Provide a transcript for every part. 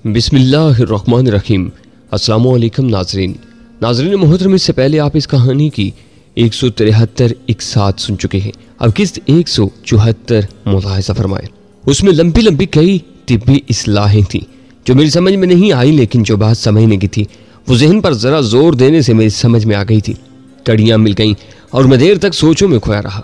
बिस्मिल्लाहिर्रहमानिर्रहीम। अस्सलामुअलैकुम नाज़रीन मोहतरम, इससे पहले आप इस कहानी की 173 एक साथ सुन चुके हैं। अब किस्त 174 मुलाहिज़ा फरमाएं। उसमें लंबी लंबी कई तिब्बी इस्लाहें थी जो मेरी समझ में नहीं आई, लेकिन जो बात समझने की थी वो जहन पर जरा जोर देने से मेरी समझ में आ गई थी। कड़ियाँ मिल गईं और मैं देर तक सोचों में खोया रहा।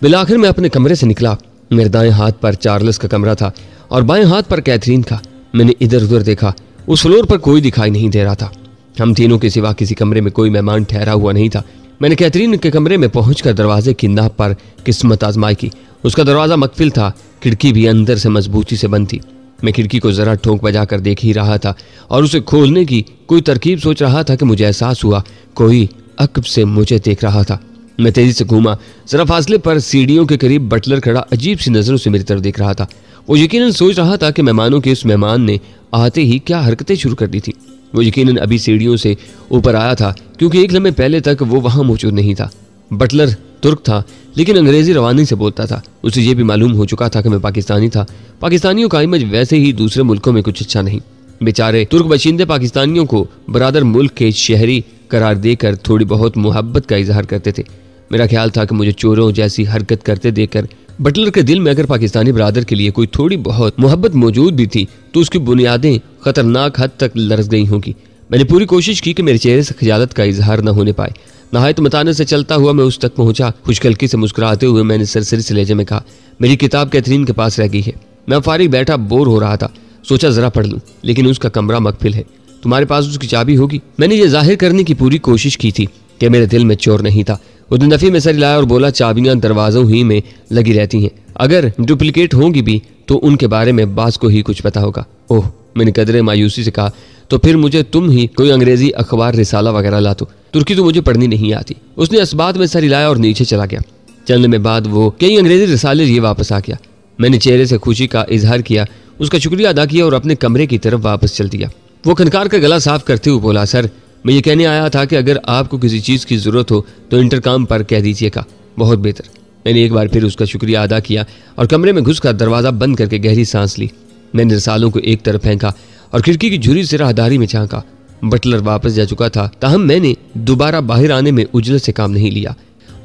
बिलाखिर मैं अपने कमरे से निकला। मेरे दाएं हाथ पर चार्ल्स का कमरा था और बाएं हाथ पर कैथरीन का। मैंने इधर उधर देखा, उस फ्लोर पर कोई दिखाई नहीं दे रहा था। हम तीनों के सिवा किसी कमरे में कोई मेहमान ठहरा हुआ नहीं था। मैंने कैथरीन के कमरे में पहुंचकर दरवाजे की नाप पर किस्मत आजमाई की। उसका दरवाजा मकफिल था, खिड़की भी अंदर से मजबूती से बंद थी। मैं खिड़की को जरा ठोंक बजाकर देख ही रहा था और उसे खोलने की कोई तरकीब सोच रहा था कि मुझे एहसास हुआ कोई अकब से मुझे देख रहा था। मैं तेजी से घूमा। जरा फासले पर सीढ़ियों के करीब बटलर खड़ा अजीब सी नजरों से मेरी तरफ देख रहा था। वो यकीनन सोच रहा था कि मेहमानों के उस मेहमान ने आते ही क्या हरकतें शुरू कर दी थी। वो यकीनन अभी सीढ़ियों से ऊपर आया था, क्योंकि एक लम्हे पहले तक वो वहां मौजूद नहीं था। बटलर तुर्क था, लेकिन अंग्रेजी रवानी से बोलता था। उसे ये भी मालूम हो चुका था कि मैं पाकिस्तानी था। पाकिस्तानियों का इमेज वैसे ही दूसरे मुल्कों में कुछ अच्छा नहीं। बेचारे तुर्क बशिंदे पाकिस्तानियों को बरादर मुल्क के शहरी करार देकर थोड़ी बहुत मोहब्बत का इजहार करते थे। मेरा ख्याल था कि मुझे चोरों जैसी हरकत करते देखकर बटलर के दिल में अगर पाकिस्तानी बरादर के लिए कोई थोड़ी बहुत मोहब्बत मौजूद भी थी तो उसकी बुनियादें खतरनाक हद तक लरस गई होंगी। मैंने पूरी कोशिश की कि मेरे चेहरे से खजालत का इजहार न होने पाए। नहायत मताने से चलता हुआ मैं उस तक पहुंचा। खुशकल्की से मुस्कुराते हुए मैंने सरसरी से लहजे में कहा, मेरी किताब कैथरीन के पास रह गई है। मैं फारिग बैठा बोर हो रहा था, सोचा जरा पढ़ लूं, लेकिन उसका कमरा मकफिल है। तुम्हारे पास उसकी चाबी होगी? मैंने ये जाहिर करने की पूरी कोशिश की थी कि मेरे दिल में चोर नहीं था। उसने नफी में सर हिलाया और बोला, चाबियां दरवाजों ही में लगी रहती हैं, अगर डुप्लीकेट होंगी भी तो उनके बारे में बास को ही कुछ पता होगा। ओह, मैंने कदरे मायूसी से कहा, तो फिर मुझे तुम ही कोई अंग्रेजी अखबार रिसाला वगैरह ला दो, तुर्की तो मुझे पढ़नी नहीं आती। उसने इस बात में सर हिलाया और नीचे चला गया। चलने में बाद वो कई अंग्रेजी रिसाले लिए वापस आ गया। मैंने चेहरे से खुशी का इजहार किया, उसका शुक्रिया अदा किया और अपने कमरे की तरफ वापस चल दिया। वो खनकार का गला साफ करते हुए बोला, सर मैं ये कहने आया था कि अगर आपको किसी चीज़ की ज़रूरत हो तो इंटरकॉम पर कह दीजिएगा। बहुत बेहतर। मैंने एक बार फिर उसका शुक्रिया अदा किया और कमरे में घुसकर दरवाज़ा बंद करके गहरी सांस ली। मैंने रिसालों को एक तरफ फेंका और खिड़की की झुर्री से राहदारी में झांका। बटलर वापस जा चुका था, ताहम मैंने दोबारा बाहर आने में उजलत से काम नहीं लिया।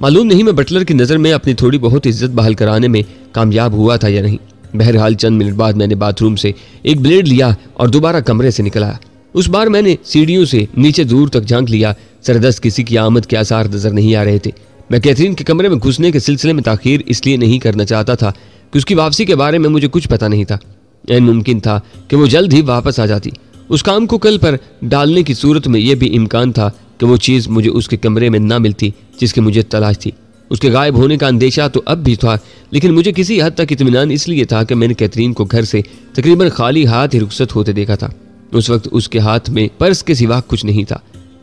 मालूम नहीं मैं बटलर की नज़र में अपनी थोड़ी बहुत इज्जत बहाल कराने में कामयाब हुआ था या नहीं। बहरहाल चंद मिनट बाद मैंने बाथरूम से एक ब्लेड लिया और दोबारा कमरे से निकल आया। उस बार मैंने सीढ़ियों से नीचे दूर तक झांक लिया। सरदस्त किसी की आमद के आसार नजर नहीं आ रहे थे। मैं कैथरीन के कमरे में घुसने के सिलसिले में ताखीर इसलिए नहीं करना चाहता था कि उसकी वापसी के बारे में मुझे कुछ पता नहीं था। ऐन मुमकिन था कि वो जल्द ही वापस आ जाती। उस काम को कल पर डालने की सूरत में यह भी इम्कान था कि वो चीज़ मुझे उसके कमरे में ना मिलती जिसकी मुझे तलाश थी। उसके गायब होने का अंदेशा तो अब भी था, लेकिन मुझे किसी हद तक इत्मीनान इसलिए था कि मैंने कैथरीन को घर से तकरीबन खाली हाथ ही रुखसत होते देखा था। उस वक्त उसके हाथ में पर्स के सिवा कुछ नहीं था।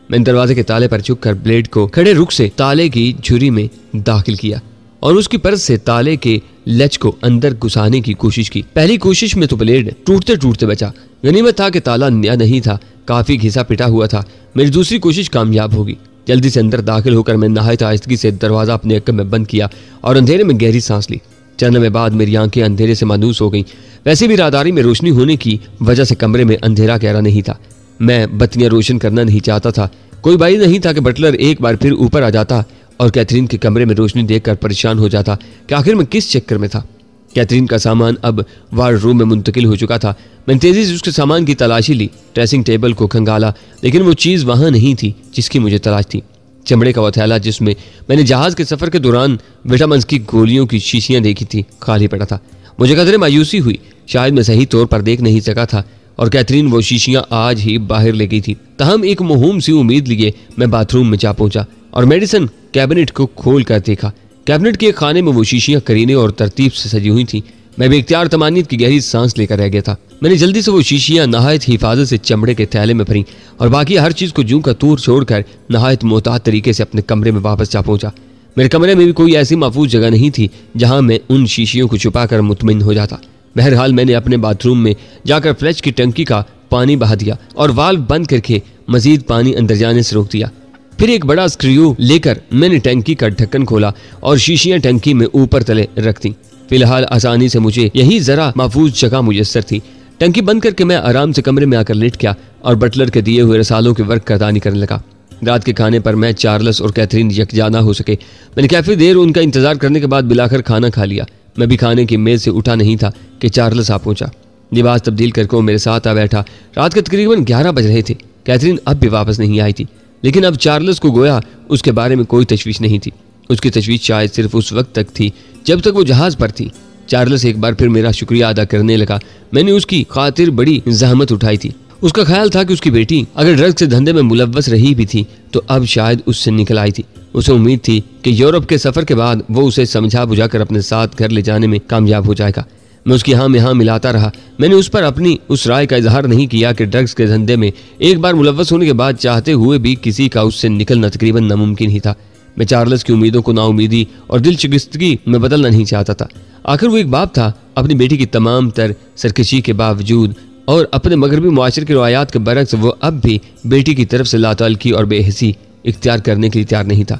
मैंने दरवाजे के ताले पर झुककर ब्लेड को खड़े रुख से ताले की झुर्री में दाखिल किया और उसकी पर्स से ताले के लच को अंदर घुसाने की कोशिश की। पहली कोशिश में तो ब्लेड टूटते टूटते बचा। गनीमत था कि ताला नया नहीं था, काफी घिसा पिटा हुआ था। मेरी दूसरी कोशिश कामयाब होगी। जल्दी से अंदर दाखिल होकर मैं नहायत आहिस्तगी से दरवाजा अपने अक्कम में बंद किया और अंधेरे में गहरी सांस ली। चलने में बाद मेरी आंखें अंधेरे से मायूस हो गईं। वैसे भी राहदारी में रोशनी होने की वजह से कमरे में अंधेरा गहरा नहीं था। मैं बत्तियां रोशन करना नहीं चाहता था। कोई बाई नहीं था कि बटलर एक बार फिर ऊपर आ जाता और कैथरीन के कमरे में रोशनी देखकर परेशान हो जाता कि आखिर मैं किस चक्कर में था। कैथरीन का सामान अब वार्डरूम में मुंतकिल हो चुका था। मैंने तेजी से उसके सामान की तलाशी ली, ड्रेसिंग टेबल को खंगाला, लेकिन वो चीज़ वहाँ नहीं थी जिसकी मुझे तलाश थी। चमड़े का वो थैला जिसमें मैंने जहाज के सफर के दौरान विटामिन की गोलियों की शीशियां देखी थी, खाली पड़ा था। मुझे कदरे मायूसी हुई, शायद मैं सही तौर पर देख नहीं सका था और कैथरीन वो शीशियां आज ही बाहर ले गई थी। तहम एक मुहिम सी उम्मीद लिए मैं बाथरूम में जा पहुंचा और मेडिसिन कैबिनेट को खोल कर देखा। कैबिनेट के खाने में वो शीशियां करीने और तरतीब से सजी हुई थी। मैं बेख्तियार तमानियत की गहरी सांस लेकर रह गया था। मैंने जल्दी से वो शीशियां नहायत हिफाजत से चमड़े के थैले में भरी और बाकी हर चीज़ को जूं का तूर छोड़कर नहायत मोहतात तरीके से अपने कमरे में वापस जा पहुंचा। मेरे कमरे में भी कोई ऐसी महफूज जगह नहीं थी जहां मैं उन शीशियों को छुपा कर मुतमिन हो जाता। बहरहाल मैंने अपने बाथरूम में जाकर फ्लैश की टंकी का पानी बहा दिया और वाल्व बंद करके मजीद पानी अंदर जाने से रोक दिया। फिर एक बड़ा स्क्रू लेकर मैंने टंकी का ढक्कन खोला और शीशियां टंकी में ऊपर तले रख दी। फिलहाल आसानी से मुझे यही जरा महफूज जगह मुयस्सर थी। टंकी बंद करके मैं आराम से कमरे में आकर लेट गया और बटलर के दिए हुए रसालों के वर्क करदानी करने लगा। रात के खाने पर मैं, चार्ल्स और कैथरीन यकजाना हो सके। मैंने काफ़ी देर उनका इंतजार करने के बाद बिलाकर खाना खा लिया। मैं भी खाने की मेज़ से उठा नहीं था कि चार्ल्स आ पहुंचा। लिबास तब्दील करके वो मेरे साथ आ बैठा। रात के तकरीबन 11 बज रहे थे। कैथरीन अब भी वापस नहीं आई थी, लेकिन अब चार्ल्स को गोया उसके बारे में कोई तशवीश नहीं थी। उसकी तशवीश शायद सिर्फ उस वक्त तक थी जब तक वो जहाज़ पर थी। चार्ल्स एक बार फिर मेरा शुक्रिया अदा करने लगा। मैंने उसकी खातिर बड़ी जहमत उठाई थी। उसका ख्याल था कि उसकी बेटी अगर ड्रग्स के धंधे में मुलव्वस रही भी थी तो अब शायद उससे निकल आई थी। उसे उम्मीद थी कि यूरोप के सफ़र के बाद वो उसे समझा बुझाकर अपने साथ घर ले जाने में कामयाब हो जाएगा। मैं उसकी हाँ में हाँ मिलाता रहा। मैंने उस पर अपनी उस राय का इजहार नहीं किया कि ड्रग्स के धंधे में एक बार मुलव्वस होने के बाद चाहते हुए भी किसी का उससे निकलना तकरीबन नामुमकिन ही था। मैं चार्ल्स की उम्मीदों को नाउमीदी और दिलशिकस्तगी में बदलना नहीं चाहता था। आखिर वो एक बाप था। अपनी बेटी की तमाम तर सरकशी के बावजूद और अपने मगरबी मुआशरे के रवायात के बरक्स वो अब भी बेटी की तरफ से लाताल्की और बेहसी इख्तियार करने के लिए तैयार नहीं था।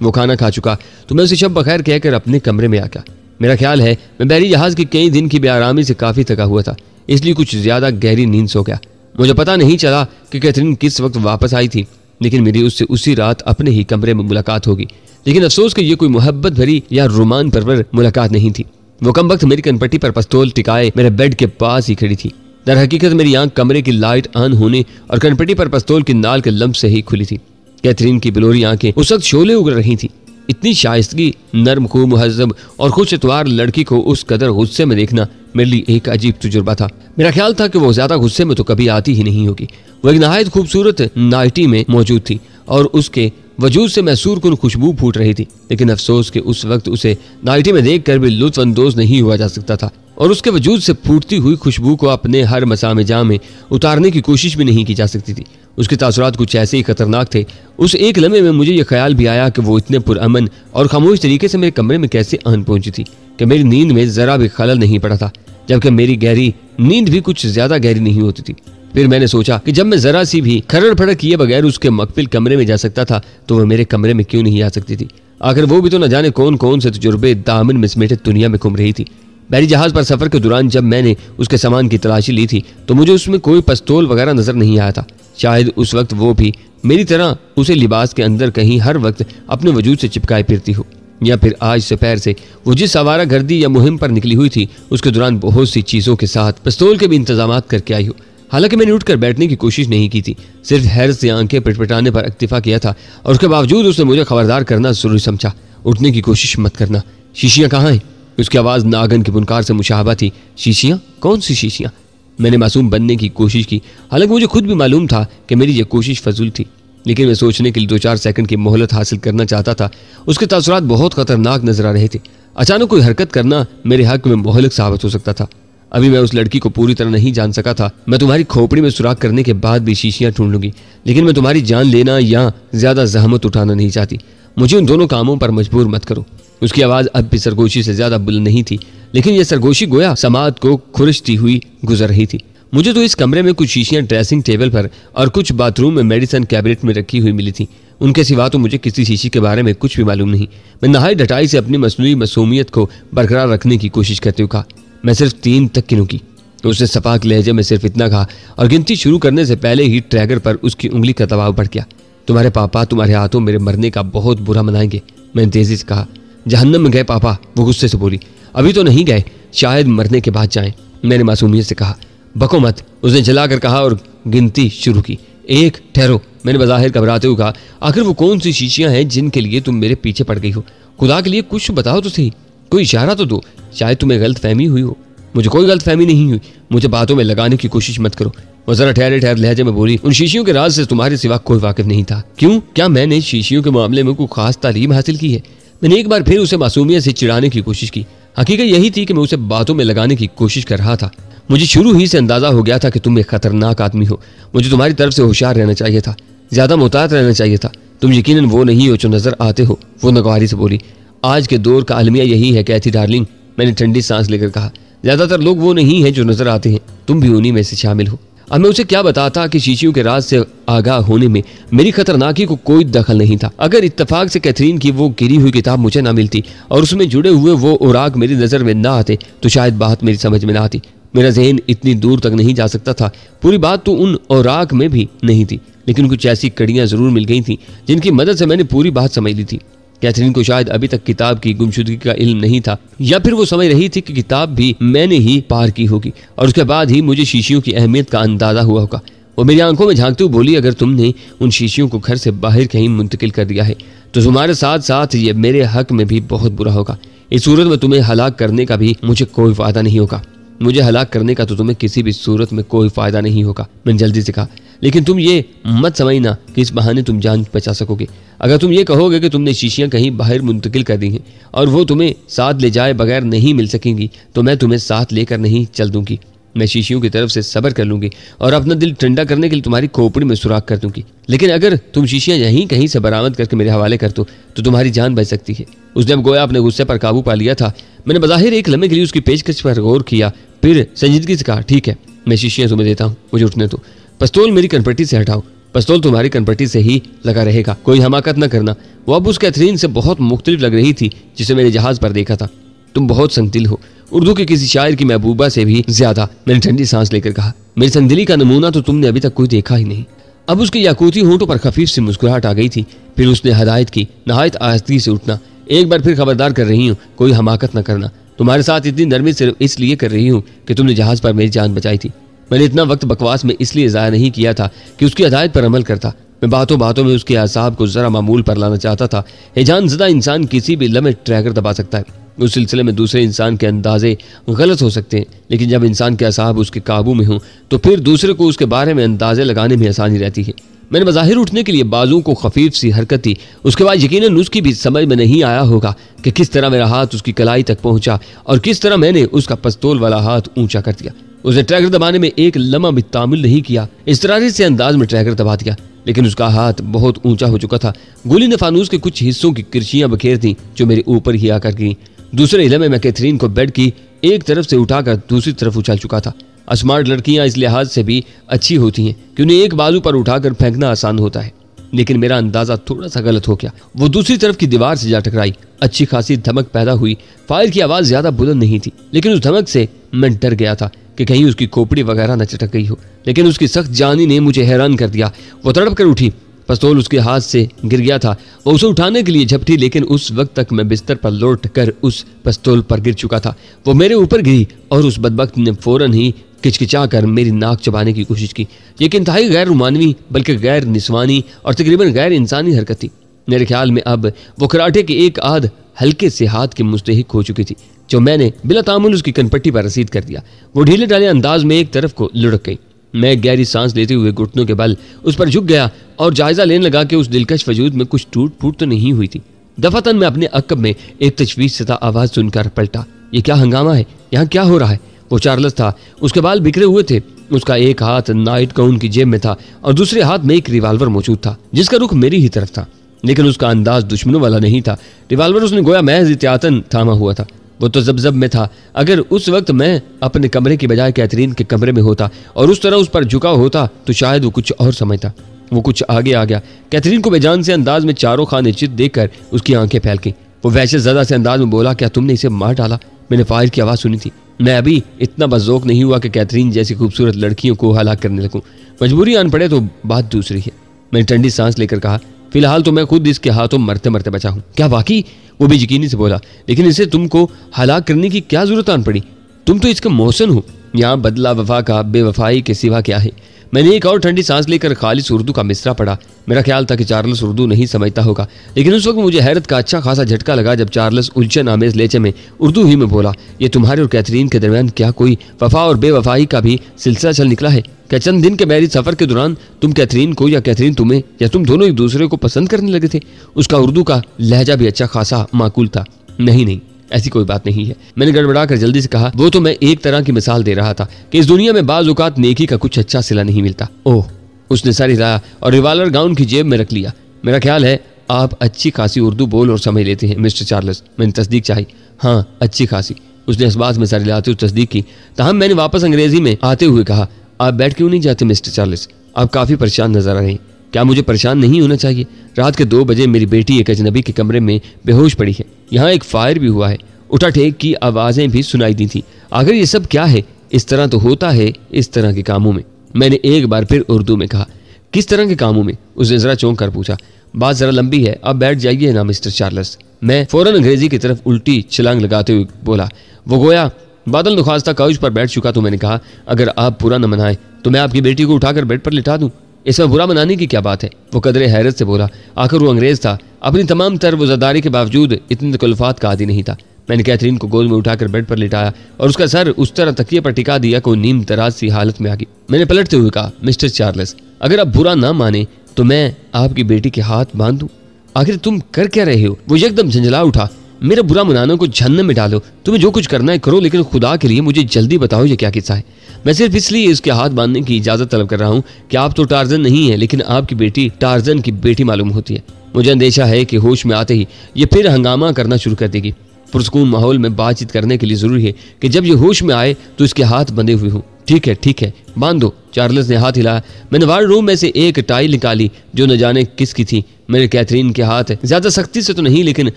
वो खाना खा चुका तो मैं उसे शब बखैर कहकर अपने कमरे में आ गया। मेरा ख्याल है मैं बहरी जहाज़ की कई दिन की बेआरामी से काफ़ी थका हुआ था, इसलिए कुछ ज़्यादा गहरी नींद सो गया। मुझे पता नहीं चला कि कैथरीन किस वक्त वापस आई थी, लेकिन मेरी उससे उसी रात अपने ही कमरे में मुलाकात होगी। लेकिन अफसोस कि ये कोई मोहब्बत भरी या रोमान परवर मुलाकात नहीं थी। वो कम वक्त मेरी कनपट्टी पर पिस्तौल टिकाए मेरे बेड के पास ही खड़ी थी। दर हकीकत मेरी आंख कमरे की लाइट ऑन होने और कनपट्टी पर पिस्तौल की नाल के लम्ब से ही खुली थी। कैथरीन की बिलोरी आंखें उस वक्त शोले उगल रही थी। इतनी शाइस्तगी, नर्म खूब, मुहज्जब और खुश इतवार लड़की को उस कदर गुस्से में देखना मेरे लिए एक अजीब तजुर्बा था। मेरा ख्याल था कि वो ज्यादा गुस्से में तो कभी आती ही नहीं होगी। वो एक नहायत खूबसूरत नाइटी में मौजूद थी और उसके वजूद से मैसूर कुन खुशबू फूट रही थी। लेकिन अफसोस कि उस वक्त उसे नाइटी में देखकर भी लुत्फ अंदोज नहीं हुआ जा सकता था और उसके वजूद से फूटती हुई खुशबू को अपने हर मसामे जा में उतारने की कोशिश भी नहीं की जा सकती थी। उसके तासुरात कुछ ऐसे ही खतरनाक थे। उस एक लम्हे में मुझे यह ख्याल भी आया कि वो इतने पुरअमन और खामोश तरीके से मेरे कमरे में कैसे आन पहुंची थी कि मेरी नींद में जरा भी खलल नहीं पड़ा था, जबकि मेरी गहरी नींद भी कुछ ज्यादा गहरी नहीं होती थी। फिर मैंने सोचा कि जब मैं जरा सी भी खरड़ फड़क किए बगैर उसके मकबिल कमरे में जा सकता था तो वह मेरे कमरे में क्यों नहीं आ सकती थी। आखिर वो भी तो न जाने कौन कौन से तजुर्बे दामन में समेटे दुनिया में घूम रही थी। बहरी जहाज पर सफर के दौरान जब मैंने उसके सामान की तलाशी ली थी तो मुझे उसमें कोई पिस्तौल वगैरह नजर नहीं आया था। शायद उस वक्त वो भी मेरी तरह उसे लिबास के अंदर कहीं हर वक्त अपने वजूद से चिपकाए फिरती हो, या फिर आज दोपहर से वो जिस आवारा गर्दी या मुहिम पर निकली हुई थी उसके दौरान बहुत सी चीजों के साथ पिस्तौल के भी इंतजाम करके आई हो। हालांकि मैंने उठकर बैठने की कोशिश नहीं की थी, सिर्फ हैरत से आंखें पिटपिटाने पर इक्तिफा किया था और उसके बावजूद उसने मुझे खबरदार करना जरूरी समझा। उठने की कोशिश मत करना। शीशियां कहाँ हैं? उसकी आवाज़ नागन की बुनकार से मुशाहबा थी। शीशियां? कौन सी शीशियां? मैंने मासूम बनने की कोशिश की। हालांकि मुझे खुद भी मालूम था कि मेरी यह कोशिश फजूल थी, लेकिन मैं सोचने के लिए 2-4 सेकंड की मोहलत हासिल करना चाहता था। उसके तासुरात बहुत खतरनाक नजर आ रहे थे। अचानक कोई हरकत करना मेरे हक में मोहलक साबित हो सकता था। अभी मैं उस लड़की को पूरी तरह नहीं जान सका था। मैं तुम्हारी खोपड़ी में सुराख करने के बाद भी शीशियां ढूंढ लूंगी, लेकिन मैं तुम्हारी जान लेना या ज्यादा जहमत उठाना नहीं चाहती। मुझे उन दोनों कामों पर मजबूर मत करो। उसकी आवाज़ अब भी सरगोशी से ज्यादा बुलंद नहीं थी, लेकिन यह सरगोशी गोया समात को खुरचती हुई गुजर रही थी। मुझे तो इस कमरे में कुछ शीशियां ड्रेसिंग टेबल पर और कुछ बाथरूम में मेडिसन कैबिनेट में रखी हुई मिली थी। उनके सिवा तो मुझे किसी शीशी के बारे में कुछ भी मालूम नहीं। मैं नहाई डटाई से अपनी मसनूई मासूमियत को बरकरार रखने की कोशिश करते हुए कहा, मैं सिर्फ 3 तक गिनूंगी। की। उसने सपाक लहजे में सिर्फ इतना कहा और गिनती शुरू करने से पहले ही ट्रैगर पर उसकी उंगली का दबाव बढ़ गया। तुम्हारे पापा तुम्हारे हाथों मेरे मरने का बहुत बुरा मनाएंगे। मैंने तेजी से कहा। जहन्नम में गए पापा? वो गुस्से से बोली। अभी तो नहीं गए, शायद मरने के बाद जाएं। मैंने मासूमियत से कहा। बको मत, उसने जला कर कहा और गिनती शुरू की। 1, ठहरो, मैंने बज़ाहिर घबराते हुए कहा। आखिर वो कौन सी शीशियां हैं जिनके लिए तुम मेरे पीछे पड़ गई हो? खुदा के लिए कुछ बताओ तो सही, कोई इशारा तो दो, शायद तुम्हें गलत फहमी हुई हो। मुझे कोई गलत फहमी नहीं हुई, मुझे बातों में लगाने की कोशिश मत करो। वो जरा ठहरे लहजे में बोली। उन शीशियों के राज से तुम्हारे सिवा कोई वाकिफ नहीं था। क्यों? क्या मैंने शीशियों के मामले में कोई खास तालीम हासिल की है? मैंने एक बार फिर उसे मासूमियत से चिढ़ाने की कोशिश की। हकीकत यही थी कि मैं उसे बातों में लगाने की कोशिश कर रहा था। मुझे शुरू ही से अंदाजा हो गया था कि तुम एक खतरनाक आदमी हो। मुझे तुम्हारी तरफ से होशियार रहना चाहिए था, ज्यादा मुहतात रहना चाहिए था। तुम यकीनन वो नहीं हो जो नजर आते हो। वो नगवारी से बोली। आज के दौर का अलमिया यही है कैथी डार्लिंग, मैंने ठंडी सांस लेकर कहा। ज्यादातर लोग वो नहीं हैं जो नजर आते हैं, तुम भी उन्हीं में से शामिल हो। अब मैं उसे क्या बताता कि शीशियों के राज से आगाह होने में मेरी खतरनाकी को कोई दखल नहीं था। अगर इत्तेफाक से कैथरीन की वो गिरी हुई किताब मुझे ना मिलती और उसमें जुड़े हुए वो औराक मेरी नजर में ना आते तो शायद बात मेरी समझ में ना आती। मेरा जहन इतनी दूर तक नहीं जा सकता था। पूरी बात तो उन औराक में भी नहीं थी, लेकिन कुछ ऐसी कड़ियां जरूर मिल गई थी जिनकी मदद से मैंने पूरी बात समझ ली थी। कैथरीन को शायद अभी तक किताब की गुमशुदगी का इल्म नहीं था, या फिर वो समझ रही थी कि किताब भी मैंने ही पार की होगी और उसके बाद ही मुझे शीशियों की अहमियत का अंदाजा हुआ होगा। वो मेरी आंखों में झांकते हुए बोली, अगर तुमने उन शीशियों को घर से बाहर कहीं मुंतकिल कर दिया है तो तुम्हारे साथ साथ ये मेरे हक में भी बहुत बुरा होगा। इस सूरत में तुम्हें हलाक करने का भी मुझे कोई फायदा नहीं होगा। मुझे हलाक करने का तो तुम्हें किसी भी सूरत में कोई फायदा नहीं होगा। मैंने जल्दी से कहा, लेकिन तुम ये मत समझना कि इस बहाने तुम जान बचा सकोगे। अगर तुम ये कहोगे कि तुमने शीशियां कहीं बाहर मुंतकिल कर दी हैं और वो तुम्हें साथ ले जाए बगैर नहीं मिल सकेंगी तो मैं तुम्हें साथ लेकर नहीं चल दूंगी। मैं शीशियों की तरफ से सब्र कर लूंगी और अपना दिल ठंडा करने के लिए तुम्हारी खोपड़ी में सुराख कर दूंगी, लेकिन अगर तुम शीशियां यहीं कहीं से बरामद करके मेरे हवाले कर दो तो तुम्हारी जान बच सकती है। उसने अब गोया अपने गुस्से पर काबू पा लिया था। मैंने बज़ाहिर एक लम्हे के लिए उसकी पेशकश पर गौर किया, फिर संजीदगी से कहा, ठीक है, मैं शीशियां तुम्हें देता हूँ, मुझे उठने दो। पिस्तौल मेरी कनपट्टी से हटाओ। पिस्तौल तुम्हारी कनपट्टी से ही लगा रहेगा, कोई हमाकत न करना। वो अब उस कैथरीन से बहुत मुख्तलिफ लग रही थी जिसे मैंने जहाज पर देखा था। तुम बहुत संगदिल हो, उर्दू के किसी शायर की महबूबा से भी ज्यादा। मैंने ठंडी सांस लेकर कहा, मेरी संगदिली का नमूना तो तुमने अभी तक कोई देखा ही नहीं। अब उसके याकूती होंठों पर खफीफ सी मुस्कुराहट आ गई थी। फिर उसने हदायत की, नहायत आहिस्ती से उठना। एक बार फिर खबरदार कर रही हूँ, कोई हमाकत न करना। तुम्हारे साथ इतनी नरमी सिर्फ इसलिए कर रही हूँ कि तुमने जहाज पर मेरी जान बचाई थी। मैंने इतना वक्त बकवास में इसलिए ज़ाया नहीं किया था कि उसकी हदायत पर अमल करता। मैं बातों बातों में उसके आसाब को जरा मामूल पर लाना चाहता था। हिजान ज़दा इंसान किसी भी लम्हे ट्रैगर दबा सकता है। उस सिलसिले में दूसरे इंसान के अंदाजे गलत हो सकते हैं, लेकिन जब इंसान के आसाब उसके काबू में हों तो फिर दूसरे को उसके बारे में अंदाजे लगाने में आसानी रहती है। मैंने बज़ाहिर उठने के लिए बाजुओं को खफीफ सी हरकत दी। उसके बाद यकीनन उसकी भी समझ में नहीं आया होगा कि किस तरह मेरा हाथ उसकी कलाई तक पहुंचा और किस तरह मैंने उसका पिस्तौल वाला हाथ ऊंचा कर दिया। उसने ट्रैगर दबाने में एक लम्हा भी तामिल नहीं किया, इस तरह से अंदाज में ट्रैगर दबा दिया, लेकिन उसका हाथ बहुत ऊंचा हो चुका था। गोली ने फानूस के कुछ हिस्सों की किरचियां बखेर दी जो मेरे ऊपर ही आकर गिरी। दूसरे हिले में मैं कैथरीन को बेड की एक तरफ से उठाकर दूसरी तरफ उछाल चुका था। स्मार्ट लड़कियां इस लिहाज से भी अच्छी होती हैं कि उन्हें एक बाजू पर उठाकर फेंकना आसान होता है, लेकिन मेरा अंदाजा थोड़ा सा गलत हो गया। वो दूसरी तरफ की दीवार से जा टकराई। अच्छी खासी धमक पैदा हुई। फायर की आवाज ज्यादा बुलंद नहीं थी, लेकिन उस धमक से मैं डर गया था कि कहीं उसकी खोपड़ी वगैरह न चटक गई हो। लेकिन उसकी सख्त जानी ने मुझे हैरान कर दिया। वो तड़प कर उठी। पिस्तौल उसके हाथ से गिर गया था। वो उसे उठाने के लिए झपटी, लेकिन उस वक्त तक मैं बिस्तर पर लौट कर उस पिस्तौल पर गिर चुका था। वो मेरे ऊपर गिरी और उस बदबख्त ने फौरन ही किचकिचा कर मेरी नाक चबाने की कोशिश की। ये इंतहाई गैर रुमानवी बल्कि गैर निस्वानी और तकरीबन गैर इंसानी हरकत थी। मेरे ख्याल में अब वो कराटे के एक आध हल्के से हाथ के मुस्तहिक हो चुकी थी जो मैंने बिला तामुल उसकी कनपट्टी पर रसीद कर दिया। वो ढीले ढाले अंदाज में एक तरफ को लुढ़क गई। मैं गहरी सांस लेते हुए घुटनों के बल उस पर झुक गया और जायजा लेने लगा कि उस दिलकश वजूद में कुछ टूट फूट तो नहीं हुई थी। दफातन मैं अपने अक्ब में एक तशवीश सता आवाज सुनकर पलटा। ये क्या हंगामा है? यहाँ क्या हो रहा है? वो चार्ल्स था। उसके बाल बिखरे हुए थे। उसका एक हाथ नाइट गाउन की जेब में था और दूसरे हाथ में एक रिवाल्वर मौजूद था जिसका रुख मेरी ही तरफ था, लेकिन उसका अंदाज दुश्मनों वाला नहीं था। रिवाल्वर उसने गोया महज एहतियातन थामा हुआ था। वो तो जब में था। अगर उस वक्त मैं अपने कमरे की बजाय कैथरीन के कमरे में होता और उस तरह उस पर झुका होता तो शायद वो कुछ और समझता। वो कुछ आगे आ गया। कैथरीन को बेजान से अंदाज में चारों खाने चित देखकर उसकी आंखें फैल गईं। वो वैसे ज़्यादा से अंदाज में बोला, क्या तुमने इसे मार डाला? मैंने फायर की आवाज़ सुनी थी। मैं अभी इतना बज़ौक नहीं हुआ कि कैथरीन जैसी खूबसूरत लड़कियों को हलाक करने लगूं। मजबूरी आन पड़े तो बात दूसरी है। मैंने ठंडी सांस लेकर कहा, फिलहाल तो मैं खुद इसके हाथों मरते मरते बचा हूँ। क्या वाकई? वो भी यकीनी से बोला, लेकिन इसे तुमको हलाक करने की क्या जरूरत आन पड़ी? तुम तो इसका मोहसिन हो। यहाँ बदला वफा का बेवफाई के सिवा क्या है? मैंने एक और ठंडी सांस लेकर खालिस उर्दू का मिसरा पढ़ा। मेरा ख्याल था कि चार्ल्स उर्दू नहीं समझता होगा, लेकिन उस वक्त मुझे हैरत का अच्छा खासा झटका लगा जब चार्ल्स उलझन आमेज लहजे में उर्दू ही में बोला, ये तुम्हारे और कैथरीन के दरमियान क्या कोई वफा और बेवफाई का भी सिलसिला चल निकला है? क्या चंद दिन के मैरिज सफर के दौरान तुम कैथरीन को या कैथरीन तुम्हें, या तुम दोनों एक दूसरे को पसंद करने लगे थे? उसका उर्दू का लहजा भी अच्छा खासा माकूल था। नहीं, ऐसी कोई बात नहीं है। मैंने गड़बड़ाकर जल्दी से कहा, वो तो मैं एक तरह की मिसाल दे रहा था कि इस दुनिया में बाज़ औक़ात नेकी का कुछ अच्छा सिला नहीं मिलता। ओह, उसने सर हिलाया और रिवाल्वर गाउन की जेब में रख लिया। मेरा ख्याल है आप अच्छी खासी उर्दू बोल और समझ लेते हैं मिस्टर चार्ल्स। मैंने तस्दीक चाही। हाँ, अच्छी खासी। उसने इस बात में सर हिलाते हुए तस्दीक की। तहम मैंने वापस अंग्रेजी में आते हुए कहा, आप बैठ क्यों नहीं जाते मिस्टर चार्ल्स? आप काफ़ी परेशान नजर आ रहे हैं। क्या मुझे परेशान नहीं होना चाहिए? रात के 2 बजे मेरी बेटी एक अजनबी के कमरे में बेहोश पड़ी है। यहाँ एक फायर भी हुआ है। उठा टेक की आवाज़ें भी सुनाई दी थी। आखिर ये सब क्या है? इस तरह तो होता है इस तरह के कामों में। मैंने एक बार फिर उर्दू में कहा। किस तरह के कामों में? उसने जरा चौंक कर पूछा। बात जरा लंबी है, अब बैठ जाइए ना मिस्टर चार्ल्स। मैं फौरन अंग्रेजी की तरफ उल्टी छलांग लगाते हुए बोला। वो गोया बादल नुखास्ता काउच पर बैठ चुका तो मैंने कहा, अगर आप बुरा न मनाएं तो मैं आपकी बेटी को उठाकर बेड पर लिटा दूं। इसमें बुरा मनाने की क्या बात है? वो कदरे हैरत से बोला। आखिर वो अंग्रेज था, अपनी तमाम तरवज़ादारी के बावजूद इतनी तकल्लुफ़ात का आदी नहीं था। मैंने कैथरीन को गोद में उठाकर बेड पर लिटाया और उसका सर उस तरह तकिए पर टिका दिया कि वो नीम तराज सी हालत में आ गई। मैंने पलटते हुए कहा, मिस्टर चार्ल्स, अगर आप बुरा ना माने तो मैं आपकी बेटी के हाथ बांध दूं। आखिर तुम कर क्या रहे हो? वो एकदम झंझला उठा। मेरा बुरा मनाने को जहन्नम में डालो, तुम्हें जो कुछ करना है करो, लेकिन खुदा के लिए मुझे जल्दी बताओ ये क्या किस्सा है। मैं सिर्फ इसलिए इसके हाथ बांधने की इजाजत तलब कर रहा हूँ कि आप तो टार्जन नहीं है, लेकिन आपकी बेटी टार्जन की बेटी मालूम होती है। मुझे अंदेशा है कि होश में आते ही ये फिर हंगामा करना शुरू कर देगी। पुरसकून माहौल में बातचीत करने के लिए जरूरी है कि जब ये होश में आए तो इसके हाथ बंधे हुए हों। ठीक है, बांध दो। चार्ल्स ने हाथ हिलाया। मैंने वार्ड रूम में से एक टाई निकाली जो न जाने किसकी थी। मैंने कैथरीन के हाथ ज्यादा सख्ती से तो नहीं, लेकिन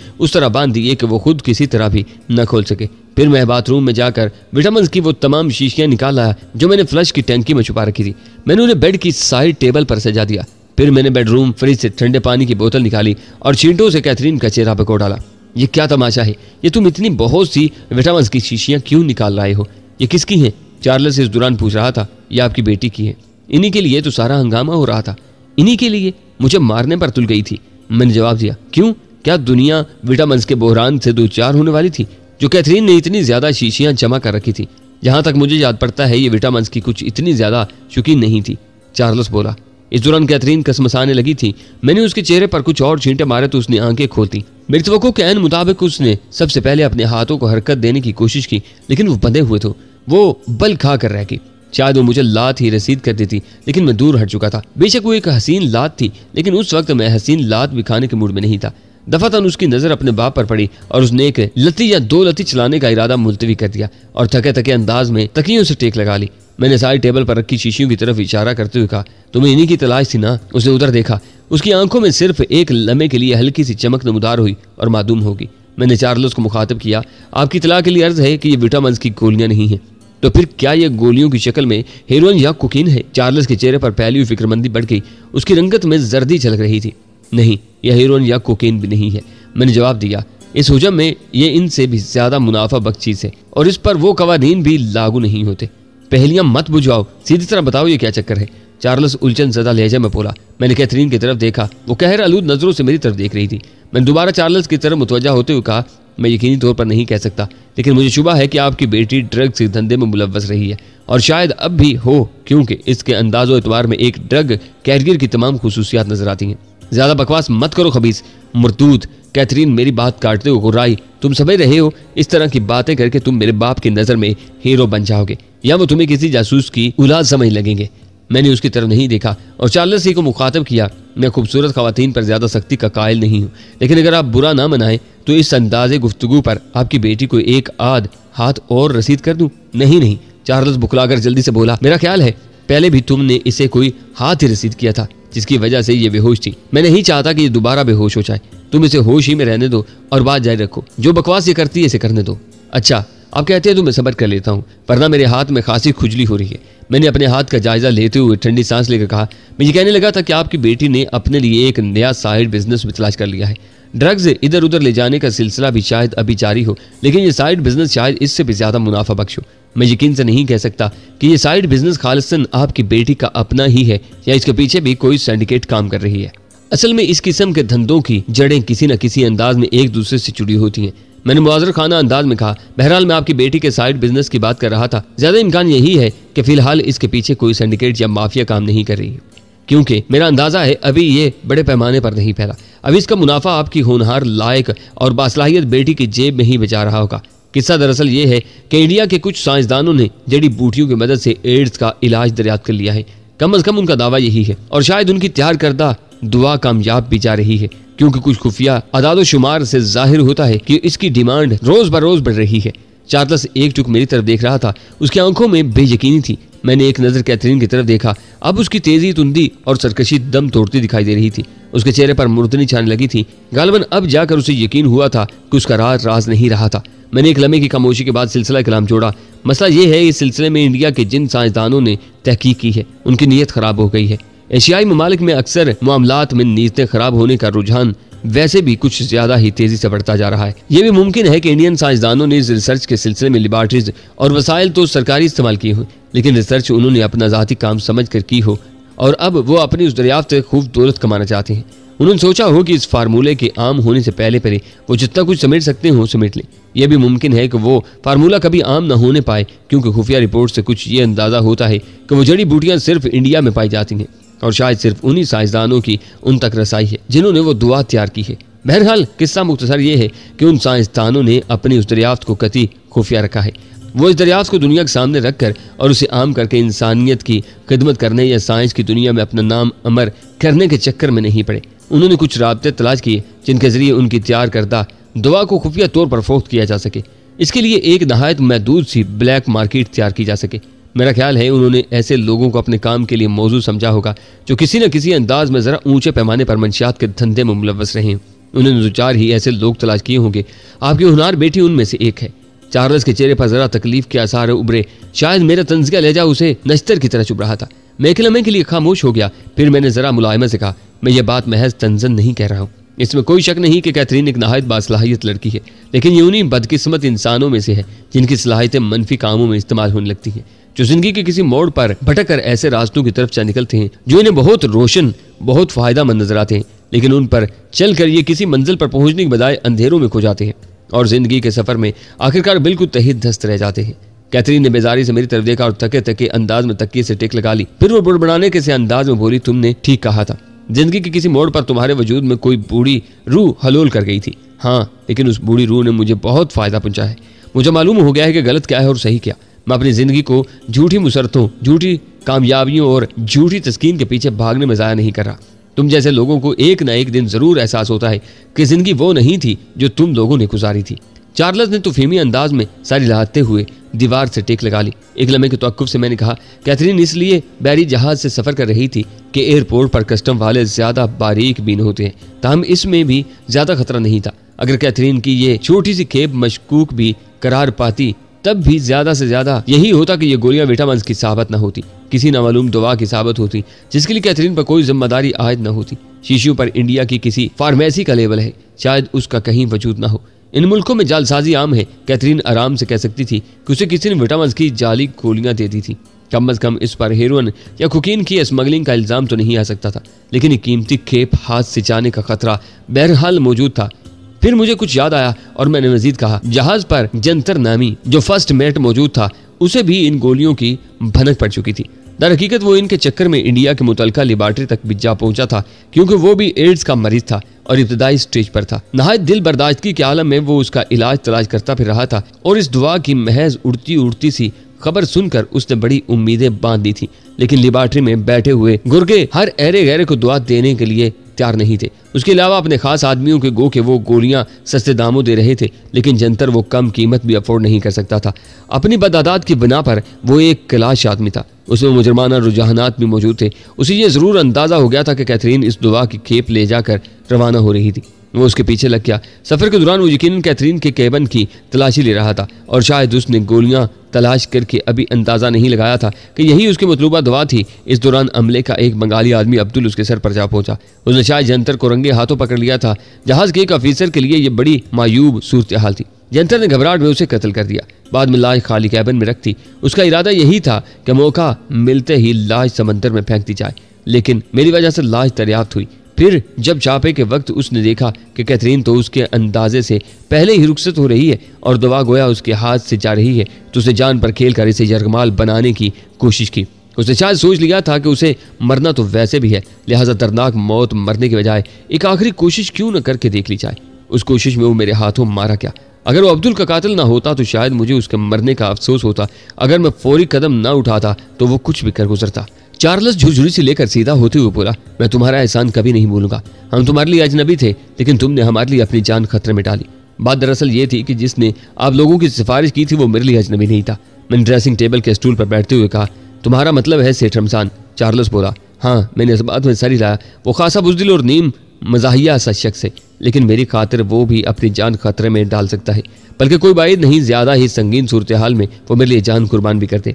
उस तरह बांध दिए कि वो खुद किसी तरह भी न खोल सके। फिर मैं बाथरूम में जाकर विटामिन की वो तमाम शीशियां निकाल लाया जो मैंने फ्लश की टंकी में छुपा रखी थी। मैंने उन्हें बेड की साइड टेबल पर सजा दिया। फिर मैंने बेडरूम फ्रिज से ठंडे पानी की बोतल निकाली और चींटों से कैथरीन का चेहरा पको डाला। ये क्या तमाशा है? ये तुम इतनी बहुत सी विटामिन की शीशियां क्यों निकाल लाए हो? ये किसकी हैं? चार्ल्स इस दौरान पूछ रहा था। ये आपकी बेटी की है। इन्हीं के लिए तो सारा हंगामा हो रहा था। इन्हीं के लिए मुझे मारने पर तुल गई थी। मैंने जवाब दिया, क्यों? क्या दुनिया विटामिन के बहरान से दो चार होने वाली थी? जो कैथरीन ने इतनी ज्यादा शीशियां जमा कर रखी थी। जहां तक मुझे याद पड़ता है ये विटामिन की कुछ इतनी ज्यादा शौकीन नहीं थी। चार्ल्स बोला। इस दौरान कैथरीन कसमसाने लगी थी। मैंने उसके चेहरे पर कुछ और छींटे मारे तो उसने आंखें खोलती। मेरी तवक्को के ऐन मुताबिक उसने सबसे पहले अपने हाथों को हरकत देने की कोशिश की, लेकिन वो बंधे हुए थे। वो बल खा कर रह गई। शायद वो मुझे लात ही रसीद कर देती, लेकिन मैं दूर हट चुका था। बेशक वो एक हसीन लात थी, लेकिन उस वक्त मैं हसीन लात भी खाने के मूड में नहीं था। दफातन उसकी नजर अपने बाप पर पड़ी और उसने एक लत्ती या दो लत्ती चलाने का इरादा मुलतवी कर दिया और थके थके अंदाज में तकियों से टेक लगा ली। मैंने सारी टेबल पर रखी शीशियों की तरफ इशारा करते हुए कहा, तुम्हें इन्हीं की तलाश थी ना? उसने उधर देखा। उसकी आंखों में सिर्फ एक लम्हे के लिए हल्की सी चमक नमूदार हुई और मादूम होगी। मैंने चार्ल्स को मुखातिब किया, आपकी तलाक के लिए अर्ज है कि ये विटामिन की गोलियां नहीं है। तो फिर क्या ये गोलियों की शक्ल में हेरोइन या कोकीन है? चार्ल्स के चेहरे पर फैली हुई फिक्रमंदी बढ़ गई। उसकी रंगत में जर्दी झलक रही थी। नहीं, यह हेरोइन या कोकीन भी नहीं है, मैंने जवाब दिया। इस हुजम में ये इनसे भी ज्यादा मुनाफा बख्श चीज है और इस पर वो कवानीन भी लागू नहीं होते। पहलियां मत बुझाओ, सीधी तरह बताओ ये क्या चक्कर है? चार्ल्स उलझन ज़दा लहजे में बोला। मैंने कैथरीन की तरफ देखा। वो कहर आलूद नजरों से मेरी तरफ देख रही थी। मैंने दोबारा चार्ल्स की तरफ मुतवज्जा होते हुए कहा, मैं यकीनी तौर पर नहीं कह सकता, लेकिन मुझे शुबा है कि आपकी बेटी ड्रग्स के धंधे में मुलव्वस रही है और शायद अब भी हो, क्योंकि इसके अंदाजो एतबार में एक ड्रग कैरियर की तमाम खुसूसियात नजर आती हैं। ज्यादा बकवास मत करो खबीस मरदूद। कैथरीन मेरी बात काटते हुए गुर्राई, तुम समझ रहे हो इस तरह की बातें करके तुम मेरे बाप की नजर में हीरो बन जाओगे या वो तुम्हें किसी जासूस की औलाद समझ लगेंगे। मैंने उसकी तरफ नहीं देखा और चार्ल्स ही को मुखातब किया, मैं खूबसूरत खवातीन पर ज्यादा सख्ती का कायल नहीं हूँ, लेकिन अगर आप बुरा ना मनाएं तो इस अंदाजे गुफ्तगू पर आपकी बेटी को एक आध हाथ और रसीद कर दूं। नहीं, चार्ल्स बुखलाकर जल्दी से बोला, मेरा ख्याल है पहले भी तुमने इसे कोई हाथ ही रसीद किया था जिसकी वजह से ये बेहोश थी। मैं नहीं चाहता कि ये दोबारा बेहोश हो जाए। तुम इसे होश ही में रहने दो और बात जारी रखो। जो बकवास ये करती है इसे करने दो। अच्छा, आप कहते हैं तो मैं सब्र कर लेता हूँ, वरना मेरे हाथ में खासी खुजली हो रही है। मैंने अपने हाथ का जायजा लेते हुए ठंडी सांस लेकर कहा, मैं ये कहने लगा था कि आपकी बेटी ने अपने लिए एक नया साइड बिजनेस भी तलाश कर लिया है। ड्रग्स इधर उधर ले जाने का सिलसिला भी शायद अभी जारी हो, लेकिन ये साइड बिजनेस शायद इससे भी ज्यादा मुनाफा बख्श हो। मैं यकीन से नहीं कह सकता कि ये साइड बिजनेस खालिसन आपकी बेटी का अपना ही है या इसके पीछे भी कोई सिंडिकेट काम कर रही है। असल में इस किस्म के धंधों की जड़ें किसी न किसी अंदाज में एक दूसरे से जुड़ी होती हैं। मैंने मुआज़र खाना अंदाज में कहा, बहरहाल मैं आपकी बेटी के साइड बिजनेस की बात कर रहा था। ज्यादा इम्कान यही है कि फिलहाल इसके पीछे कोई सिंडिकेट या माफिया काम नहीं कर रही है, क्योंकि मेरा अंदाजा है अभी ये बड़े पैमाने पर नहीं फैला। अभी इसका मुनाफा आपकी होनहार, लायक और बासलाहियत बेटी की जेब में ही बचा रहा होगा। किस्सा दरअसल ये है कि इंडिया के कुछ साइंसदानों ने जड़ी बूटियों की मदद से एड्स का इलाज दरियाफ्त कर लिया है। कम अज कम उनका दावा यही है और शायद उनकी तैयार करदा दुआ कामयाब भी जा रही है, क्योंकि कुछ खुफिया अदादो शुमार से जाहिर होता है कि इसकी डिमांड रोज बरोज बढ़ रही है। चार्ल्स एक टुक मेरी तरफ देख रहा था। उसकी आंखों में बेयकीनी थी। मैंने एक नजर कैथरीन की तरफ देखा। अब उसकी तेजी, तुंदी और सरकशी दम तोड़ती दिखाई दे रही थी। उसके चेहरे पर मुर्दनी छाने लगी थी। गालिबन अब जाकर उसे यकीन हुआ था कि उसका राज नहीं रहा था। मैंने एक लम्हे की खामोशी के बाद सिलसिला कलाम जोड़ा। मसला ये है, इस सिलसिले में इंडिया के जिन साइंसदानों ने तहकीक की है उनकी नीयत खराब हो गई है। एशियाई ममालिक में अक्सर मामलात में नीयतें खराब होने का रुझान वैसे भी कुछ ज्यादा ही तेजी से बढ़ता जा रहा है। ये भी मुमकिन है कि इंडियन साइंसदानों ने इस रिसर्च के सिलसिले में लेबॉरेटरीज और वसाइल तो सरकारी इस्तेमाल किए हो, लेकिन रिसर्च उन्होंने अपना जाती काम समझ कर की हो और अब वो अपनी उस दरियाफ्त से खूब दौलत कमाना चाहते हैं। उन्होंने सोचा हो कि इस फार्मूले के आम होने से पहले वो जितना कुछ समेट सकते हो समेट लें। यह भी मुमकिन है कि वो फार्मूला कभी आम न होने पाए, क्योंकि खुफिया रिपोर्ट से कुछ ये अंदाजा होता है कि वो जड़ी बूटियां सिर्फ इंडिया में पाई जाती हैं और शायद सिर्फ उन्हीं साइंसदानों की उन तक रसाई है जिन्होंने वो दुआ तैयार की है। बहरहाल किस्सा मुख्तसर ये है कि उन साइंसदानों ने अपनी उस दरियाफ्त को कतई खुफिया रखा है। वो इस दरियाफ्त को दुनिया के सामने रखकर और उसे आम करके इंसानियत की खिदमत करने या साइंस की दुनिया में अपना नाम अमर करने के चक्कर में नहीं पड़े। उन्होंने कुछ राब्ते तलाश किए जिनके जरिए उनकी तैयार करदा दवा को खुफिया तौर पर फरोख्त किया जा सके। इसके लिए एक नहायत महदूद सी ब्लैक मार्केट तैयार की जा सके। मेरा ख्याल है उन्होंने ऐसे लोगों को अपने काम के लिए मौजूद समझा होगा जो किसी न किसी अंदाज में जरा ऊंचे पैमाने पर मंशियात के धंधे में मुलव्वस रहे हैं। उन्होंने दो चार ही ऐसे लोग तलाश किए होंगे। आपकी हुनार बेटी उनमें से एक है। चार्ल्स के चेहरे पर जरा तकलीफ के आसार उभरे। शायद मेरा तंज़किया लहजा उसे नश्तर की तरह चुभ रहा था। मैं एक लम्हे के लिए खामोश हो गया। फिर मैंने जरा मुलायमत से कहा, मैं ये बात महज तंजन नहीं कह रहा हूँ। इसमें कोई शक नहीं कि कैथरीन एक नहायत बासलाहियत लड़की है, लेकिन ये उन्हीं बदकिस्मत इंसानों में से है जिनकी सलाहियतें मनफी कामों में इस्तेमाल होने लगती हैं, जो जिंदगी के किसी मोड़ पर भटक कर ऐसे रास्तों की तरफ चल निकलते हैं जो इन्हें बहुत रोशन, बहुत फायदेमंद नजर आते हैं, लेकिन उन पर चल कर ये किसी मंजिल पर पहुंचने के बजाय अंधेरों में खो जाते हैं और जिंदगी के सफर में आखिरकार बिल्कुल तहित धस्त रह जाते हैं। कैथरीन ने बेजारी से मेरी तरफ देखा और थके थके अंदाज में तकिए से टेक लगा ली। फिर वो बुड़बुड़ाने के से अंदाज में बोली, तुमने ठीक कहा था। जिंदगी के किसी मोड़ पर तुम्हारे वजूद में कोई बूढ़ी रूह हलोल कर गई थी। हाँ, लेकिन उस बूढ़ी रूह ने मुझे बहुत फायदा पहुंचा है। मुझे मालूम हो गया है कि गलत क्या है और सही क्या। मैं अपनी जिंदगी को झूठी मुसरतों, झूठी कामयाबियों और झूठी तस्कीन के पीछे भागने में ज़ाया नहीं कर रहा। तुम जैसे लोगों को एक न एक दिन जरूर एहसास होता है कि जिंदगी वो नहीं थी जो तुम लोगों ने गुजारी थी। चार्ल्स ने तूफीमी अंदाज में सारी लहाते हुए दीवार से टेक लगा ली। एक लम्हे के तवक्कुफ से मैंने कहा, कैथरीन इसलिए बैरी जहाज से सफर कर रही थी कि एयरपोर्ट पर कस्टम वाले ज्यादा बारीक बीन होते हैं, ताहम इसमें भी ज्यादा खतरा नहीं था। अगर कैथरीन की ये छोटी सी खेप मशकूक भी करार पाती तब भी ज्यादा से ज्यादा यही होता कि ये गोलियां विटामिन की साबत न होती, किसी नामालूम दवा की साबत होती जिसके लिए कैथरीन पर कोई जिम्मेदारी आयद न होती। शीशियों पर इंडिया की किसी फार्मेसी का लेबल है, शायद उसका कहीं वजूद न हो। इन मुल्कों में जालसाजी आम है। कैथरीन आराम से कह सकती थी कि उसे किसी ने विटामिन की जाली गोलियां दे दी थी। कम अज कम इस पर हेरोइन या कोकीन की स्मगलिंग का इल्जाम तो नहीं आ सकता था, लेकिन एक कीमती खेप हाथ से जाने का खतरा बहरहाल मौजूद था। फिर मुझे कुछ याद आया और मैंने मजीद कहा, जहाज पर जंतर नामी जो फर्स्ट मेट मौजूद था उसे भी इन गोलियों की भनक पड़ चुकी थी। दर हकीकत वो इनके चक्कर में इंडिया के मुतलका लेबॉरेटरी तक भी जा पहुंचा था, क्योंकि वो भी एड्स का मरीज था और इब्तदाई स्टेज पर था। नहायत दिल बर्दाश्तगी के आलम में वो उसका इलाज तलाश करता फिर रहा था और इस दुआ की महज उड़ती उड़ती सी खबर सुनकर उसने बड़ी उम्मीदें बांध दी थी। लेकिन लेबॉरेटरी में बैठे हुए गुर्गे हर ऐरे गहरे को दुआ देने के लिए तैयार नहीं थे। उसके अलावा अपने खास आदमियों के गो के वो गोलियां सस्ते दामों दे रहे थे, लेकिन जंतर वो कम कीमत भी अफोर्ड नहीं कर सकता था। अपनी बदादात की बिना पर वो एक कलाश आदमी था। उसमें मुजरमाना रुझानात भी मौजूद थे। उसे ये जरूर अंदाजा हो गया था कि कैथरीन इस दुआ की खेप ले जाकर रवाना हो रही थी। वो उसके पीछे लग गया। सफर के दौरान वो यकीनन कैथरीन के केबिन की तलाशी ले रहा था और शायद उसने गोलियां तलाश करके अभी अंदाजा नहीं लगाया था कि यही उसकी मतलूबा दवा थी। इस दौरान अमले का एक बंगाली आदमी अब्दुल उसके सर पर जा पहुंचा। उसने शायद जंतर को रंगे हाथों पकड़ लिया था। जहाज के एक अफीसर के लिए ये बड़ी मायूब सूरत हाल थी। जंतर ने घबराहट में उसे कत्ल कर दिया। बाद में लाश खाली कैबिन में रखती। उसका इरादा यही था कि मौका मिलते ही लाश समंदर में फेंक दी जाए, लेकिन मेरी वजह से लाश दरियाफ्त हुई। फिर जब छापे के वक्त उसने देखा कि कैथरीन तो उसके अंदाजे से पहले ही रुखसत हो रही है और दवा गोया उसके हाथ से जा रही है, तो उसे जान पर खेल कर इसे यरगमाल बनाने की कोशिश की। उसने शायद सोच लिया था कि उसे मरना तो वैसे भी है, लिहाजा दर्दनाक मौत मरने के बजाय एक आखिरी कोशिश क्यों न करके देख ली जाए। उस कोशिश में वो मेरे हाथों मारा गया। अगर वो अब्दुल का कातिल ना होता तो शायद मुझे उसके मरने का अफसोस होता। अगर मैं फौरी कदम ना उठाता तो वो कुछ भी कर गुजरता। चार्ल्स झुरझुरी से लेकर सीधा होते हुए बोला, मैं तुम्हारा एहसान कभी नहीं भूलूंगा। हम तुम्हारे लिए अजनबी थे, लेकिन तुमने हमारे लिए अपनी जान खतरे में डाली। बात दरअसल ये थी कि जिसने आप लोगों की सिफारिश की थी वो मेरे लिए अजनबी नहीं था। मैंने ड्रेसिंग टेबल के स्टूल पर बैठते हुए कहा, तुम्हारा मतलब है सेठ रमजान। चार्ल्स बोला, हाँ। मैंने इस बात में सर हिलाया। वो खासा बुज़दिल और नीम मज़ाहिया सा शख्स है। लेकिन मेरी खातिर वो भी अपनी जान खतरे में डाल सकता है, बल्कि कोई बात नहीं, ज्यादा ही संगीन सूरत हाल में वो मेरे लिए जान कुर्बान भी कर दे।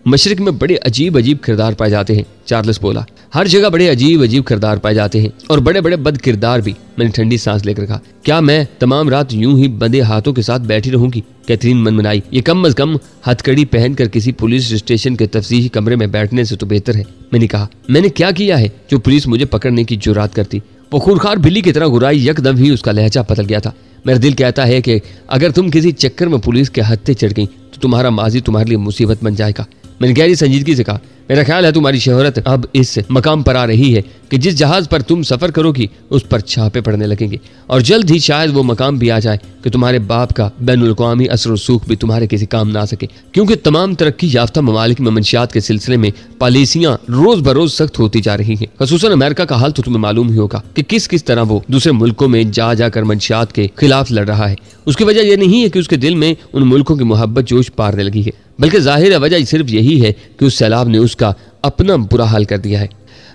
मशरिक में बड़े अजीब अजीब किरदार पाए जाते हैं, चार्ल्स बोला। हर जगह बड़े अजीब अजीब किरदार पाए जाते हैं और बड़े बड़े बद किरदार भी। मैंने ठंडी सांस लेकर कहा, क्या मैं तमाम रात यूं ही बंधे हाथों के साथ बैठी रहूंगी? कैथरीन मनमनाई। ये कम अज कम हथकड़ी पहनकर किसी पुलिस स्टेशन के तफ्तीशी कमरे में बैठने से तो बेहतर है। मैंने कहा, मैंने क्या किया है जो पुलिस मुझे पकड़ने की जुर्रात करती? वो खूनखार बिल्ली की तरह घुराई, यकदम ही उसका लहजा बदल गया था। मेरा दिल कहता है कि अगर तुम किसी चक्कर में पुलिस के हत्थे चढ़ गई तो तुम्हारा माजी तुम्हारे लिए मुसीबत बन जाएगा। मैंने गहरी संजीदगी से कहा, मेरा ख्याल है तुम्हारी शोहरत अब इस मकाम पर आ रही है कि जिस जहाज पर तुम सफर करोगी उस पर छापे पड़ने लगेंगे और जल्द ही शायद वो मकाम भी आ जाए कि तुम्हारे बाप का बैनुल अक़वामी असर और सूख भी तुम्हारे किसी काम ना आ सके, क्योंकि तमाम तरक्की याफ्ता ममालिक में मंशियात के सिलसिले में पॉलिसियां रोज बरोज सख्त होती जा रही हैं। खसूसन अमेरिका का हाल तो तुम्हें मालूम ही होगा कि किस किस तरह वो दूसरे मुल्कों में जा जाकर मंशियात के खिलाफ लड़ रहा है। उसकी वजह यह नहीं है कि उसके दिल में उन मुल्कों की मोहब्बत जोश पारने लगी है, बल्कि जाहिर वजह सिर्फ यही है कि उस सैलाब ने उसका अपना बुरा हाल कर दिया है।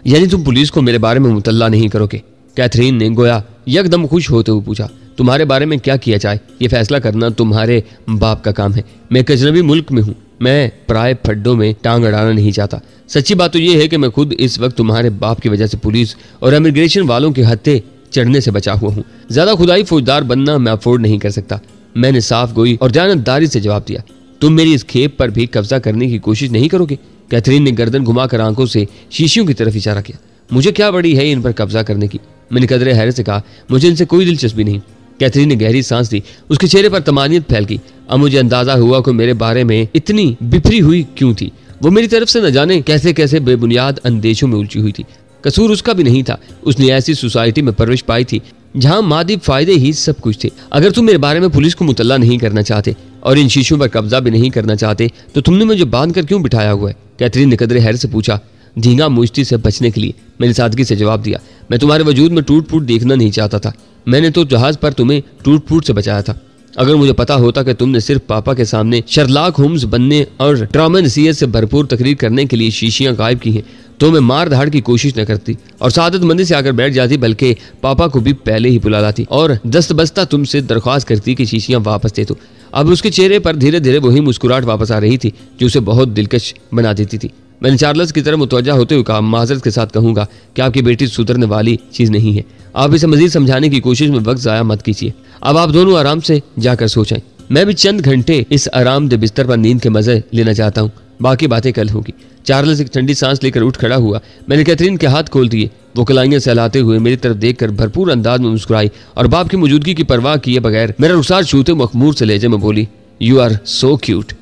यानी तुम पुलिस को मेरे बारे में मुतल्ला नहीं करोगे? कैथरीन ने गोया यकदम खुश होते हुए पूछा। तुम्हारे बारे में क्या किया जाए ये फैसला करना तुम्हारे बाप का काम है। मैं एक अजनबी मुल्क में हूँ, मैं पराए फड्डों में टांग अड़ाना नहीं चाहता। सच्ची बात तो ये है कि मैं खुद इस वक्त तुम्हारे बाप की वजह से पुलिस और इमिग्रेशन वालों के हत्थे चढ़ने से बचा हुआ हूँ। ज्यादा खुदाई फौजदार बनना मैं अफोर्ड नहीं कर सकता। मैंने साफ गोई और दयानतदारी से जवाब दिया। तुम मेरी इस खेप पर भी कब्जा करने की कोशिश नहीं करोगे? कैथरीन ने गर्दन घुमाकर आंखों से शीशियों की तरफ इशारा किया। मुझे क्या बड़ी है इन पर कब्जा करने की? मैंने कदरे हैरत से कहा, मुझे इनसे कोई दिलचस्पी नहीं। कैथरीन ने गहरी सांस ली, उसके चेहरे पर तमानियत फैल गई। अब मुझे अंदाजा हुआ कि मेरे बारे में इतनी बिफरी हुई क्यों थी। वो मेरी तरफ से न जाने कैसे कैसे बेबुनियाद अंदेशों में उलझी हुई थी। कसूर उसका भी नहीं था, उसने ऐसी सोसाइटी में परवरिश पाई थी जहां मादी फायदे ही सब कुछ थे। अगर तुम मेरे बारे में पुलिस को मुतल्ला नहीं करना चाहते और इन शीशों पर कब्जा भी नहीं करना चाहते तो तुमने मुझे बांध कर क्यों बिठाया हुआ है? कैथरीन ने कदरे हैरत से पूछा। धींगा मुश्ती से बचने के लिए, मैंने सादगी से जवाब दिया। मैं तुम्हारे वजूद में टूट फूट देखना नहीं चाहता था। मैंने तो जहाज पर तुम्हें टूट फूट से बचाया था। अगर मुझे पता होता कि तुमने सिर्फ पापा के सामने शर्लाक होम्स बनने और ड्रामा नसीहत से भरपूर तकरीर करने के लिए शीशियां गायब की हैं तो मैं मार धाड़ की कोशिश न करती और सादतमंदी से आकर बैठ जाती, बल्कि पापा को भी पहले ही बुला लाती और दस्तबस्ता तुमसे दरख्वास्त करती कि शीशियां वापस दे दो। अब उसके चेहरे पर धीरे धीरे वही मुस्कुराहट वापस आ रही थी जो उसे बहुत दिलकश बना देती थी। मैंने चार्ल्स की तरफ मुतवज्जा होते हुए कहा, माजरत के साथ कहूंगा कि आपकी बेटी सुधरने वाली चीज नहीं है। आप इसे मजीद समझाने की कोशिश में वक्त जाया मत कीजिए। अब आप दोनों आराम से जाकर सोचें। मैं भी चंद घंटे इस आरामदेह बिस्तर पर नींद के मजे लेना चाहता हूँ, बाकी बातें कल होगी। चार्ल्स एक ठंडी सांस लेकर उठ खड़ा हुआ। मैंने कैथरीन के हाथ खोल दिए। वो कलाइयां सहलाते हुए मेरी तरफ देखकर भरपूर अंदाज में मुस्कुराई और बाप की मौजूदगी की परवाह किए बगैर मेरा रुखसार छूते मखमूर से लहजे में बोली, यू आर सो क्यूट।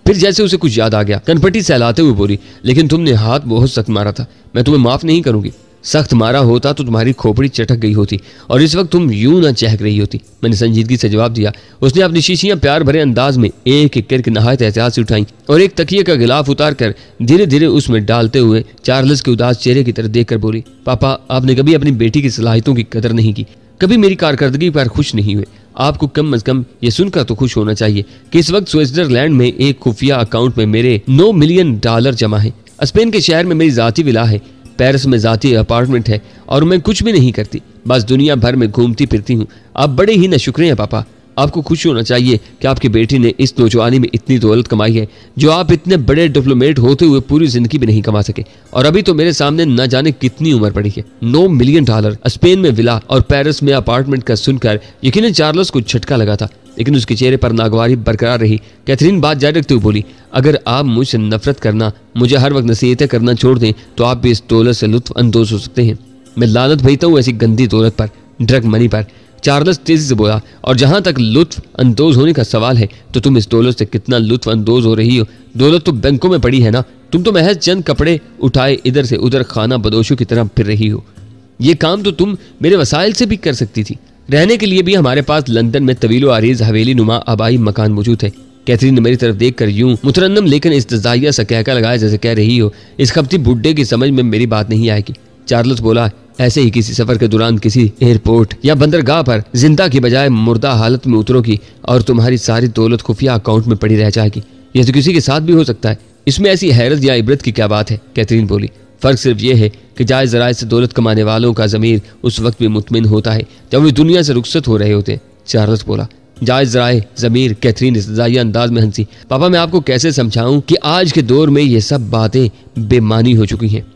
फिर जैसे उसे कुछ याद आ गया, कनपटी सहलाते हुए बोली, लेकिन तुमने हाथ बहुत सख्त मारा था, मैं तुम्हें माफ नहीं करूंगी। सख्त मारा होता तो तुम्हारी खोपड़ी चटक गई होती और इस वक्त तुम यूं ना चहक रही होती। मैंने संजीदगी से जवाब दिया। उसने अपनी शीशियां प्यार भरे अंदाज में एक एक करके नहायत एहतियात से उठाई और एक तकिए का गिलाफ उतार कर धीरे धीरे उसमें डालते हुए चार्ल्स के उदास चेहरे की तरफ देखकर बोली, पापा आपने कभी अपनी बेटी की सलाहियतों की कदर नहीं की, कभी मेरी कारकर्दगी पर खुश नहीं हुए। आपको कम अज कम ये सुनकर तो खुश होना चाहिए कि इस वक्त स्विट्जरलैंड में एक खुफिया अकाउंट में मेरे $9 मिलियन जमा है। स्पेन के शहर में मेरी जाती विला है, पेरिस में जाती अपार्टमेंट है और मैं कुछ भी नहीं करती, बस दुनिया भर में घूमती फिरती हूँ। आप बड़े ही नशुक्रे हैं पापा। आपको खुश होना चाहिए कि आपकी बेटी ने इस नौजवानी में इतनी दौलत कमाई है जो आप इतने बड़े डिप्लोमेट होते हुए पूरी जिंदगी भी नहीं कमा सके। और अभी तो मेरे सामने न जाने कितनी उम्र पड़ी है। $9 मिलियन, स्पेन में विला और पेरिस में अपार्टमेंट का सुनकर यकीनन चार्ल्स को झटका लगा था, लेकिन उसके चेहरे पर नागवारी बरकरार रही। कैथरीन बात जारी रखते हुए बोली, अगर आप मुझसे नफरत करना, मुझे हर वक्त नसीहतें करना छोड़ दें तो आप भी इस दौलत से लुत्फ अंदोज हो सकते हैं। मैं लानत भेजता हूँ ऐसी गंदी दौलत पर, ड्रग मनी पर। चार्ल्स तेजी से बोला, और जहां तक लुत्फ अंदोज होने का सवाल है तो तुम इस दौलत से कितना लुत्फ अंदोज हो रही हो? दौलत तो बैंकों में पड़ी है ना, तुम तो महज चंद कपड़े उठाए इधर से उधर खाना बदोशों की तरह फिर रही हो। ये काम तो तुम मेरे वसाइल से भी कर सकती थी। रहने के लिए भी हमारे पास लंदन में तवीलो आरीज हवेली नुमा आबाई मकान मौजूद है। कैथरीन ने मेरी तरफ देखकर यूं मुतरन्नम लेकिन इस्तज़ाइया सा कहका लगाया जैसे कह रही हो, इस खपती बुड्ढे की समझ में मेरी बात नहीं आएगी। चार्ल्स बोला, ऐसे ही किसी सफर के दौरान किसी एयरपोर्ट या बंदरगाह पर जिंदा की बजाय मुर्दा हालत में उतरोगी और तुम्हारी सारी दौलत खुफिया अकाउंट में पड़ी रह जाएगी। यह तो किसी के साथ भी हो सकता है, इसमें ऐसी हैरत या इबरत की क्या बात है? कैथरीन बोली। फ़र्क सिर्फ ये है कि जायज़ ज़राए से दौलत कमाने वालों का ज़मीर उस वक्त भी मुतमिन होता है जब वे दुनिया से रुखसत हो रहे होते हैं। चार्ल्स बोला। जायज़ ज़राए ज़मीर। कैथरीन इस्तिज़ाइया अंदाज में हंसी। पापा मैं आपको कैसे समझाऊं कि आज के दौर में ये सब बातें बेमानी हो चुकी हैं।